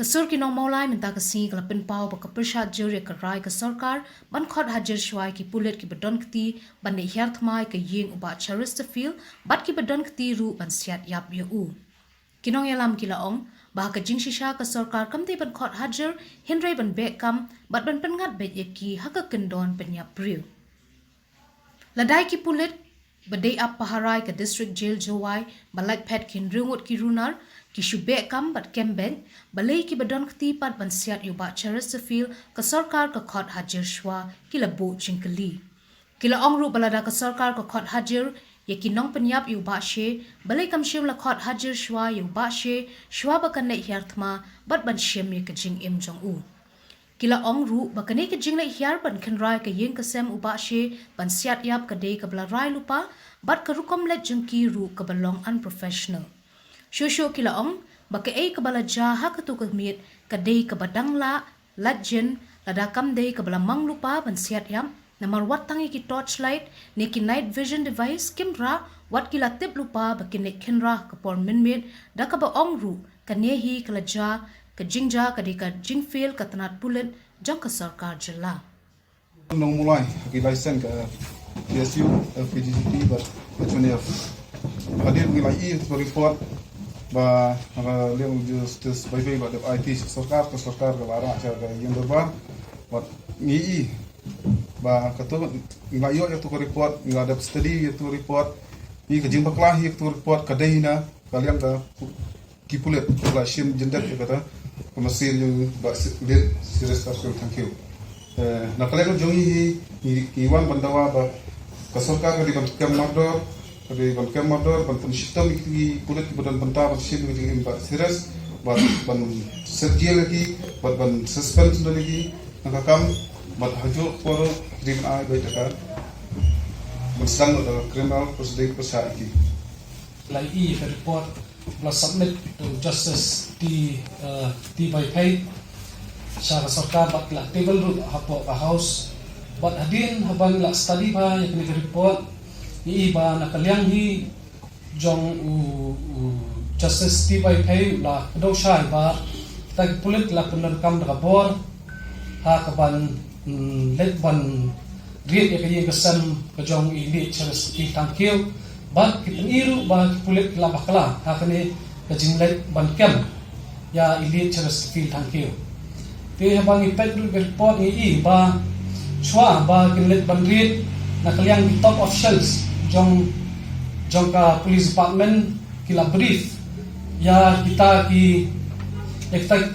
Kasur kinong maulai minta kasi kalapin pau baka persat juri kerai ke sarkar ban khot hajar shwai ki pulit ki bedon kti ban ne hiar thmai ke ying uba Chesterfield bat ki bedon kti ru ban siat yap yu. Kinong yalam kilaong bah ka jing shisha ke sarkar kamti ban khot hajar Henry ban bek kam bat ban pengat bet yaki haka kendon penyap priu. Ladai ki pulit badai ap paharai ke district jail jawai balak pet kin ringut ki runar ki shubek kam bat kembeng balai ki badon kti pat ban siat yu ba Chesterfield ke sarkar ke khot hajar shwa ki labu jingkeli. Kila ongru balada ke sarkar ke khot hajar ye ki nong penyap yu ba she balai kam shim la khot hajar shwa yu ba she shwa bakan nei hiarthma bat ban shem ye ke jing im jong u. Kila ongru bakane ke jing lai hiar ban khenrai ke yeng ke sem uba she ban siat yap ke dei ke bla rai lupa bat ke rukom let jengki ru ke belong unprofessional. Shosho kila ong baka ei ke bala jaha ke tu ke mit ke dei ke badang la latjen lada kam dei ke bala mang lupa ban siat yap namar wat tangi ki torchlight ne ki night vision device kimra wat kila tip lupa baki ne khenra ke por minmit da ka ba ongru ke nehi ke laja ke jingja ke dei ke jingfil ke tanat pulen jang ke sarkar jela. Nong mulai ki license ke PSU PGCT bat macamnya hadir nilai untuk report ba leu justice by way ba IT sarkar ke lara acara yang berbar bat ngi ba kata nilai yo itu report nilai ada study itu report ni ke jingpa kelah itu report kadehina kalian ke kipulet la shim jendet kata komersil yang ba serius thank you na kalian jongi iwan bandawa ba kasarkar di ban modor ban sistem ki kulit badan banta ban shim di ban serius ban sergil lagi ban suspend lagi nakam ban haju por rim ai baita ka ban sang da criminal proceeding persaki lagi report plus submit to justice di by pay sa sarkar bat la table root hapo ka house bat hadin habang la study ba yang ni report ni iba nakaliang hi jong justice di by pay la do shai ba tag pulit la punar kam da bor ha ka ban let ban read ya kay kasam ka jong ili charas ki tangkil bat kitniru ba pulit la bakla ha kani ka jinglet ban kem ya ili charas ki tangkil te habang ipek report ni ba chwa ba kinlet bandrit na kaliang di top officials jong ka police department kila brief ya kita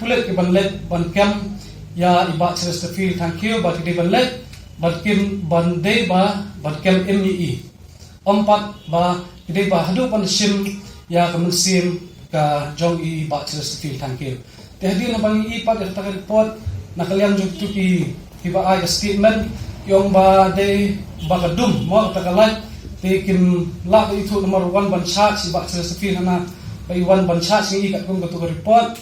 pulet ke banlet ban kem ya iba Chesterfield thank you ba kidi banlet ban kim ban day ba ban kem MEE ompat ba kidi ba hadu pan sim ya kemensim ka jong iba Chesterfield thank you tehdi na bang ipat ta report na kalian jug tu ki ba ay statement yung ba de bakadum mo ta kalat te kim la itu nomor 1 ban chat si ba Chesterfield na ba 1 ban chat si ikat kung to report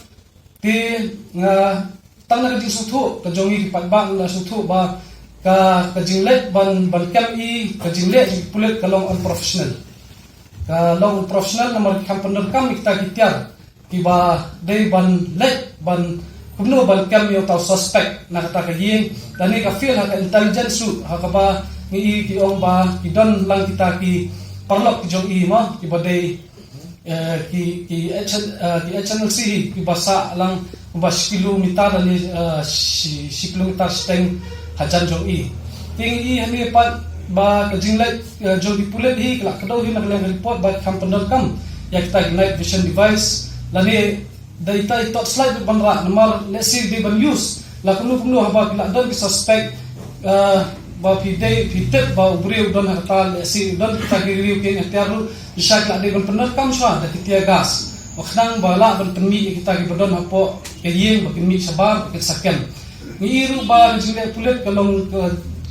te nga tang na di sutu ka jongi ki patbang na sutu ba ka jinglet ban kam i ka jinglet pulet kalong unprofessional ka long professional nomor kampanor kam kita kitiar ki ba de ban let ban kuno ban kam yo taw suspect na kata ka yin tani ka feel ha ka intelligence su ha ka ba ni ki ong ba ki don lang kita ki parlok ki jong i ma ki ba de ki HNLC ki basa lang ba kilometer ni kilometer steng hajan jong i ting i hani pat ba ka jinglet jong di pulet hi kala kado hi na report ba kampanor kam ya kita night vision device lani data itu slide banra nomor lesi di ban use la kunu haba kila don ki suspect ba pide ba ubri don hartal lesi don kita review ke tiaru isyak la de ban penar kam swa da kitia gas waknang bala ban pemi kita ki bodon hapo ke yeng ba kimi sabar ke saken ni iru ba jile pulet kalong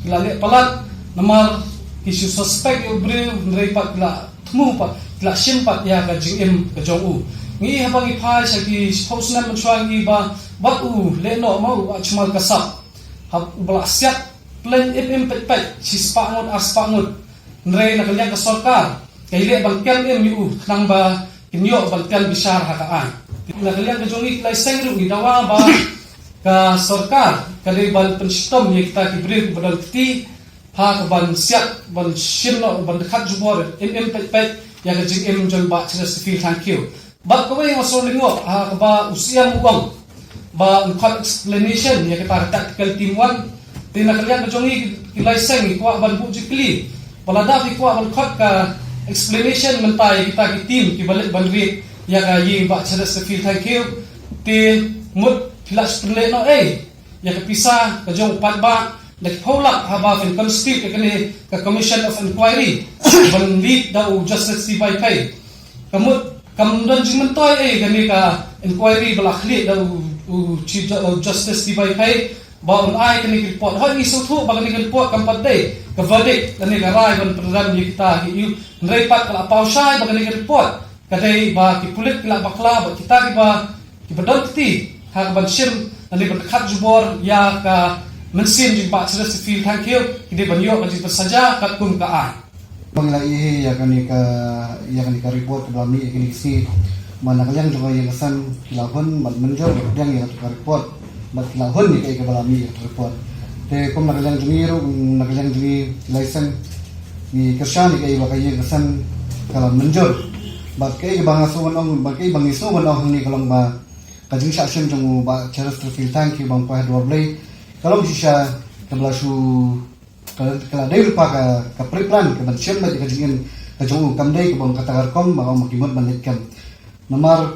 kila le palat nomor ki suspect ubri reipat la tmu pa kila simpat ya ka jim ka jong u ngi habang ipai sa ki spokesman mansuang iba ba leno mau achmal kasap hab bala siat plan pet si spangot aspangot nre na kanya ka sarkar kay le bang kem yu nang ba kinyo bang kem bisar hakaan nakalian kejongi laiseng ru ni dawa ba ka sarkar kadai ban penstom ye kita kibri badal ti ha ka ban siat ban shirno ban khat jubor pet ya ka jing jol ba chas feel thank you ba ko we ngosolingo ha ka ba usia muang ba khat explanation ya kita tactical team 1 tin nakalian kejongi laiseng ko ban bu jikli palada ki ko ban khat ka explanation mentai kita ki team ki balik bandri ya ka ying ba chadas feel thank you ti mut flash play no ya ka pisa ka jong pat ba dak phola ha ba fin constitute ka ni ka commission of inquiry ban lead da justice si bai kai kamut kam don jing mentai ka ni ka inquiry bala khli da chief justice si bai kai ba on ai ka ni report ha ni so thu ba ka ni report kam pat dei ka verdict ka ni ka rai ban program ni kita hi nrai pat kala pau sai ba ka ni report kadai ba ki pulit kila bakla ba kita ki ba ki badon ti ha ban shim ani ban khat jubor ya ka mensin jing ba chas feel thank you ki ban yo ba ji saja kat kum ka ai Pangla ihe ya kani ka report ba mi kini si mana kalian juga yang kesan kilahun man menjor yang ka report ba kilahun ni kai ka balami report te kom na kalian jungiru na kalian jungi license ni kersan ni kai ba kai kesan kala menjor ba kai bang asuan ong ba kai bang isu ban ong ni kalong ba kajing section jong ba charas feel thank you bang pa dua blai kalau sisa kablasu kalau dia lupa ke pre-plan ke bansyen baca kajingin kajung kamdai ke bang katagar kom mau makimut banitkan namar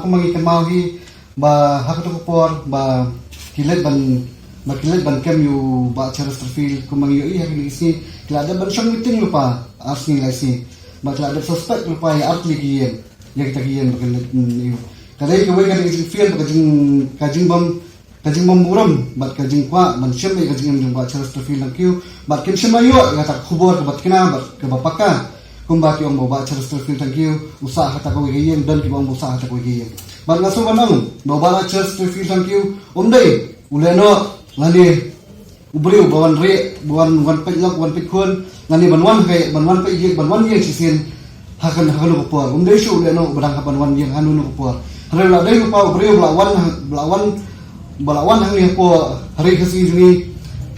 ko mangikan mahi ba hak to por ba kilet ban kem yu ba charas feel ko mangi i hak isi kelada bansyen meeting lupa asing lasi ba kelada suspect lupa ya arti giyen ya kita giyen bakilet yu kadai ke we kajing feel kajing bom buram bat kajing kwa man shem ai kajing jong ba charas to feel lang kyu bat kem shem ayo ya tak khubor ke bat kena bat ke bapaka kum ba ki ong ba charas to feel thank you usaha ta ko giyen dan ki bom usaha ta ko giyen bat ngaso banang ba charas to feel thank you dai uleno ngani ubriu bawan re bawan wan pe lak wan pe khon ngani banwan pe ye sisen hakan ko por dai shu uleno barang haban wan ye hanu ko por rela dai ko ubriu balawan hang ni po hari kasi ni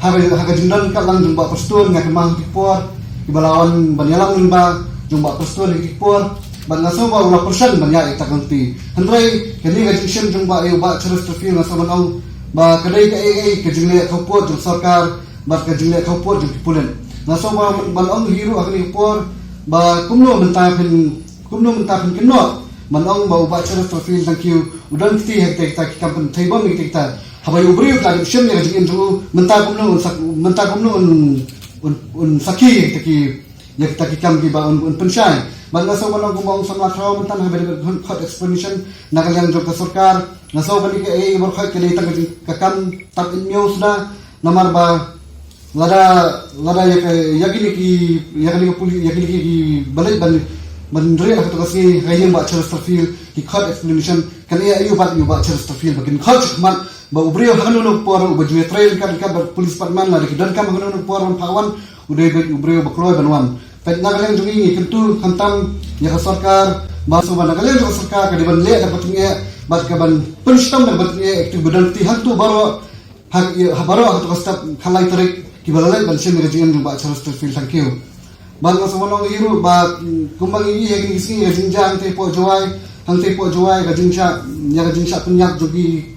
haga jindan ka lang jumba pastor nga kemang tipor ibalawan banyalang limba jumba pastor ni tipor ban ngaso ba ula persen banya ita kanti handrai kini ga jingshim jumba e ba charas to feel ngaso banong ba kadai ka ai ka jingle ka po jung sarkar ba ka jingle ka po jung pulen ngaso ba banong hiru akni por ba kumno mentapin kenno manong ba uba charas to feel thank you udan ti hek tak kampen thaibang ni kita habai ubriu ka shem ni jing ju menta kumno un saki taki ya taki kam ki ba un penshai ban ngaso manong kumong samla thraw mentan habai hot explanation nagalang jo ka sarkar ngaso bani ke ei bor khai ke le tak ka kam tak news na namar ba lada ya gini ki balai Mandiri aku tak kasi kaya ba charas tafil ki khat explanation kan ia ayu ba charas tafil bakin khat man ba ubrio hanu no por ba juwe trail kan police department la dan kam hanu no por man pawan udai ba ubrio ba kloy banwan pet nagalang jungi ni kentu hantam ya sarkar ba so ba nagalang jo sarkar ka diban le dapat nge ba ka ban penstam dapat nge aktif badan ti hantu baro hak aku tak stop khalai tarik ki balalai ban shem ga jing ba charas tafil thank you ban ngaso manong hiru ba kumbang ini yang isi jinjang tepo joai ga jingsha punyak jogi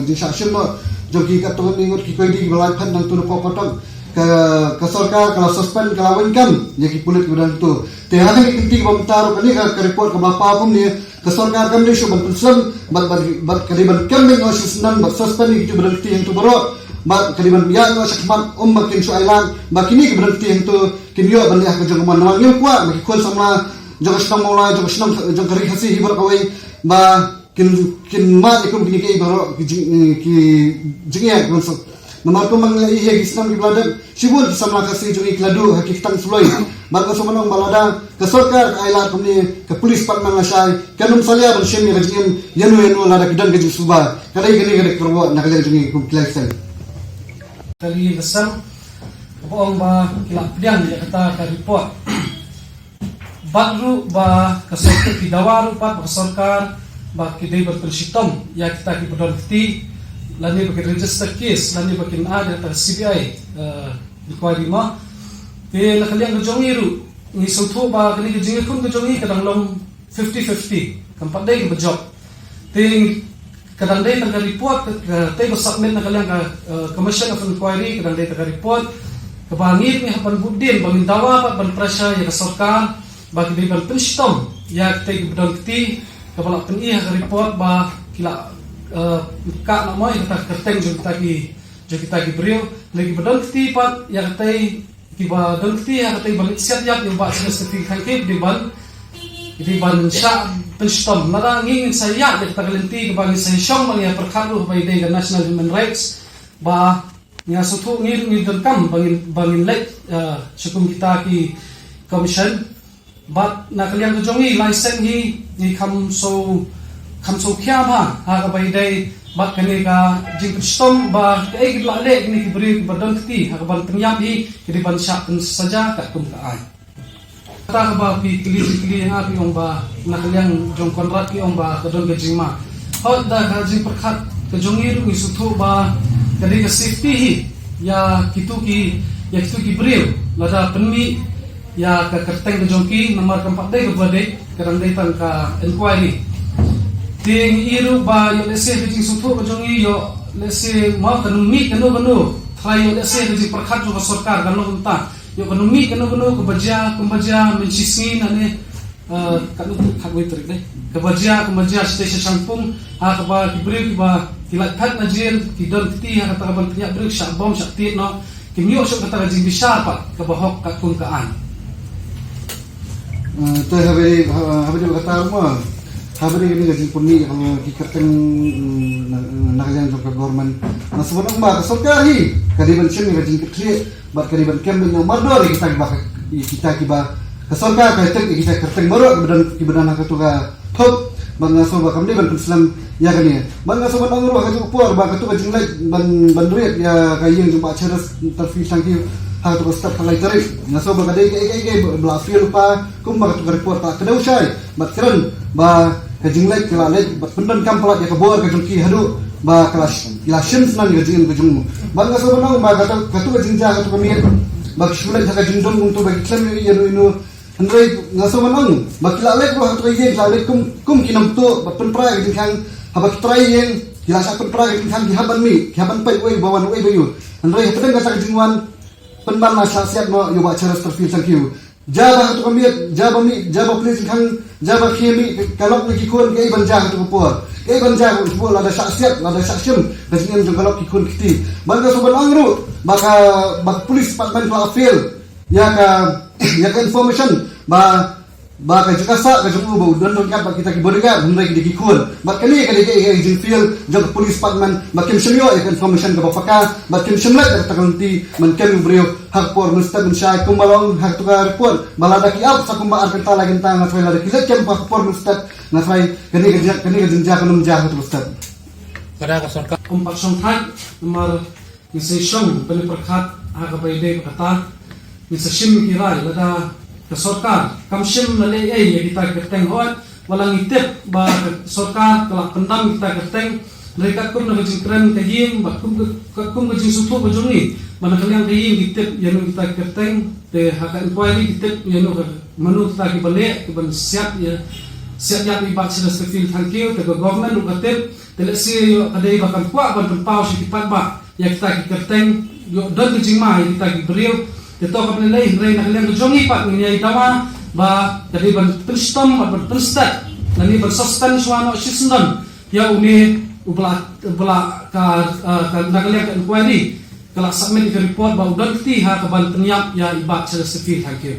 jingsha shimno jogi ka to ningot ki koidi balai phan nang tu ko potong ka sarkar kala suspend kala winkam yaki pulit bidan tu te hang ni kinti bom taru kani ka report ka bapa pum ni ka sarkar kam ni shu ban pusam bat kaliban kam ni no shisnan bat suspend ni tu bidan ti yang tu baro ba kaliban biya no shakman makin shu ailan ba kini ke berhenti yang tu kinyo bani ak jong man wangil kwa maki kol sama jong shnam mola jong kari khasi hibar kawai ba kin ma ikum kini ke baro ki jingya konso namar ko mang lai he gisnam ki bladan sibul sama khasi jong ikladu hakikatan suloi ba ko somanong balada ka sarkar ailan kumni ka police department la shai kanum salia ban shemi rajim yanu la da kidan ke suba kadai kini kerwo nakale jong kum klaksen dari besar bohong ba kilap diang dia kata ka report badru ba kasokti kidawaru pat ba sarkar ba kidai ba pershitom ya kita ki bodon kiti lani ba register case lani ba kin ada ta CBI inquiry ma te la kalian jongiru ni sotho ba kini jingi kun jongi kadang lom 50-50 kampat dai ba job te kadang dai ta report te ba submit na kalian ka commission of inquiry kadang dai ta report kabangit ni hapan budin bangin dawa pat ban pressure ya sarkar bagi di ban penstom ya kita bedon kiti kepala peni ha report ba kila ka na mai kita kerteng jo kita ki brio lagi bedon kiti pat ya kita ki ba don kiti ya kita balik siap yap yang ba spesifik kan ke di ban sya penstom nada ngin saya kita kalenti ke bagi saya syong bagi perkara by day national human rights ba nya sutu ngir don kam bangin lek syukum kita ki commission but na kalian ko jongi license ni kam so kya ba ha ka bai dai but kani ka jing stom ba ai gibla le ni ki beri badon kti ha ka ban penyap hi ki ban syak saja ka kum ka ai ta ka ba pi kli ha pi ong ba na kalian jong kontrak ki ong ba ka don ke jima hot da ka jing perkhat ka jongi ru ni suthu ba kadi ka safety hi ya kitu ki beri lada penmi ya ke kerteng ke jongki nomor keempat dai ke bade kadang dai tang ka inquiry ting iru ba yo lese ke jing sutu ke jongi yo lese mau kanu mi kanu try yo lese ke jing perkhat jo sarkar kanu unta yo kanu mi kanu ke baja mencisni ane kanu khagoi trik dai ke baja station sampung ha ka ba kibri ba kilat phat na jel ki don ti ha ka ban tiak brik syak bom syak ti no kimyo sok kata jing bisa pa ke bahok ka kun ka an tu habis dia kata rumah habis ini gaji puni kalau kita nak yang juga government nah sebenarnya mbak sorkari kadiban sini gaji kecil buat kadiban kembali yang mardor kita kiba kesorkar kita kerteng baru kebenaran nak tu ka top bangga so ba kamdi ban Islam ya kan ya bangga so ban angro ka tu puar ba ka tu gaji lai ban duit ya kayeng jumpa ceras terfi tangki ha tu start kalai tarik ngaso ba kadai kai bla feel pa kum ba tu report ta kedau syai bat keren ba kajing lai kala lai bat pendan kam pala ya kabor ka jungki hadu ba kelas ilasin nan gajing gajung ba ngaso ba ba ka tu gajing ja ka tu kami ba shulai ta gajing dom untuk ba Islam ya inu andai ngaso ba nang ba kila lai ko tu kai kila lai kum kinam tu ba pen pra gajing khang ha ba try yang kila sa pen pra gajing khang di haban pai oi bawan oi bayu andai pedang ka gajing wan penban masyarakat mo yo ba ceras terfil tangkiu jaba tu kami jaba please khang jaba khemi kalok ni kikun ke banja tu por ke banja ko ada saksiat ada saksim dengan jong kalok kikun kiti bangga soban angru baka polis department la fil ya ka information ba ka jikasa ka jong ba don ka kita ki bodyguard hundai ki kikun ba kali ke jing fil jong polis department ba kim semyo ya information ka bafaka ba kim semlat ka takanti man kem brio hak por mustad min syai kumbalong hak tu ka report balada ki ab sa kumba arkenta lagi tang ngasai la ki kem hak por mustad ngasai kani ka kanum jah tu mustad pada ka sarkar kumpak songthat nomor misai song bani perkhat ha ka bai dei kata misai sim ki rai lada ke sarkar kamsim na le ya kita kerteng hot walang itip ba sarkar kelak pendam kita kerteng mereka kum na gajing kren kayim ba kum gajing sutu bajungi mana kalian kayim itip yanu kita kerteng te haka inquiry itip yanu manu kita ki bale ki ban siap ya ibak sila feel thank you te government lu katip te le si yo adai bakal kwa ban pau si kipat ba ya kita ki kerteng yo don gajing ma kita ki beriu ito kapag nilay, rin na kailang gujongi pa, niyay tawa, ba, dari ban penstom, ban penstat, nani ban substance wano sisendon, ya uni, ubla ka nakalang ka inquiry, kala submit ka report, ba, udon kiti ha, kaban penyap, ya, ibak sa civil, thank you.